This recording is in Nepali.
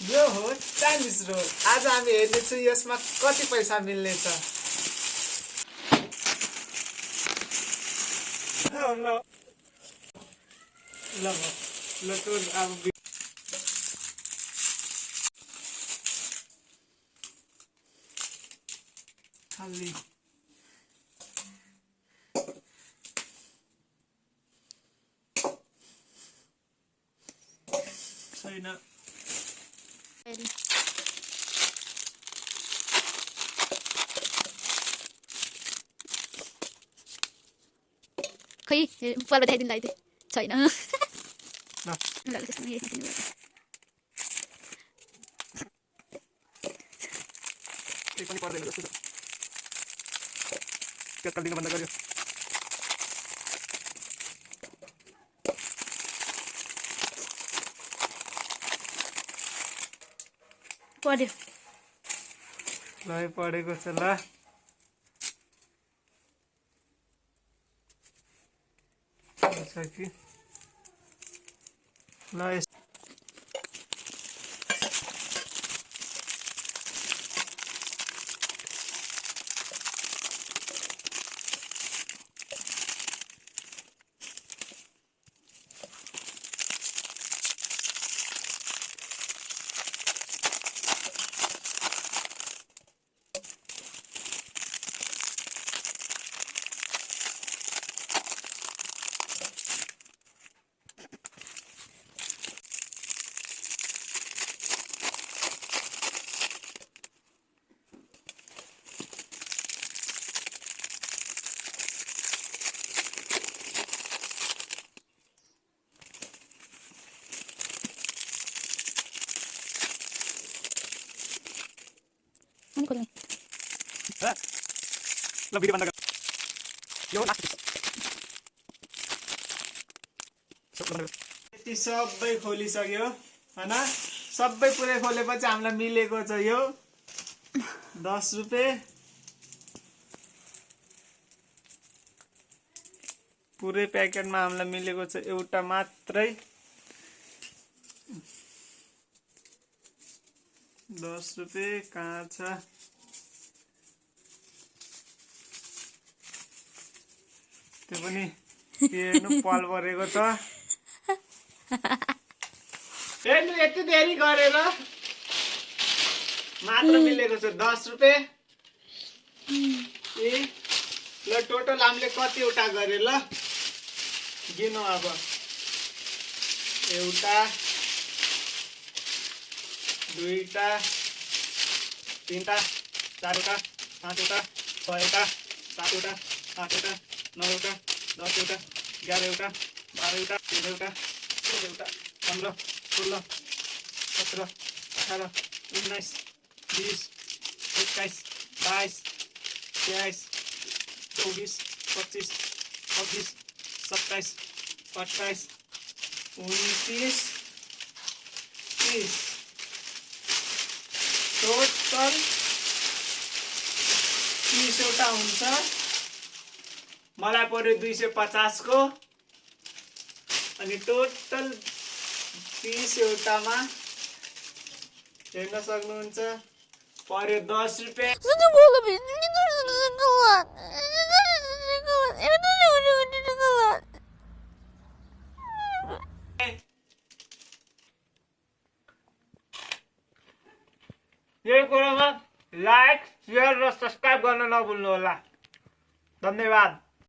यो हो चाइनिज रोल। आज हामी हेर्नेछौँ यसमा कति पैसा मिल्नेछ। ल ल ल टोल अब खाली छैन। खै पहिला देखाइदिनु लागि छैन। केही पनि पर्दैन जस्तो छ। पेट कल्टिन बन्द गर्यो। पढ्यो ल पढेको छ ल। कि ल ल भिडियो बन्द गर। यो लास्ट यति सबै खोलिसक्यो हैन। सबै पुरै खोलेपछि हामीलाई मिलेको छ यो 10 रुपैयाँ। पुरै प्याकेटमा हामीलाई मिलेको छ एउटा मात्रै 10 रुपैयाँ। कहाँ छ त्यो पनि हेर्नु पल परेको छ। हेर्नु यति देरी गरेर मात्र मिलेको छ 10 रुपैयाँ। ए ल टोटल हामीले कतिवटा गरे ल गिनौँ अब। एउटा दुईटा तीनटा चारवटा पाँचवटा छवटा सातवटा आठवटा नौवटा 10 वटा 11 वटा 12 वटा 13 वटा 14 वटा 15 16 17 18 19 20 21 22 23 24 25 26 27 28 29 30 टोटल 30 वटा हुन्छ। मलाई पर्यो 250 को अनि टोटल 30 वटामा हेर्न सक्नुहुन्छ पर्यो 10 रुपैयाँ। यही कुरामा लाइक शेयर र सब्स्क्राइब गर्न नभुल्नु होला। धन्यवाद।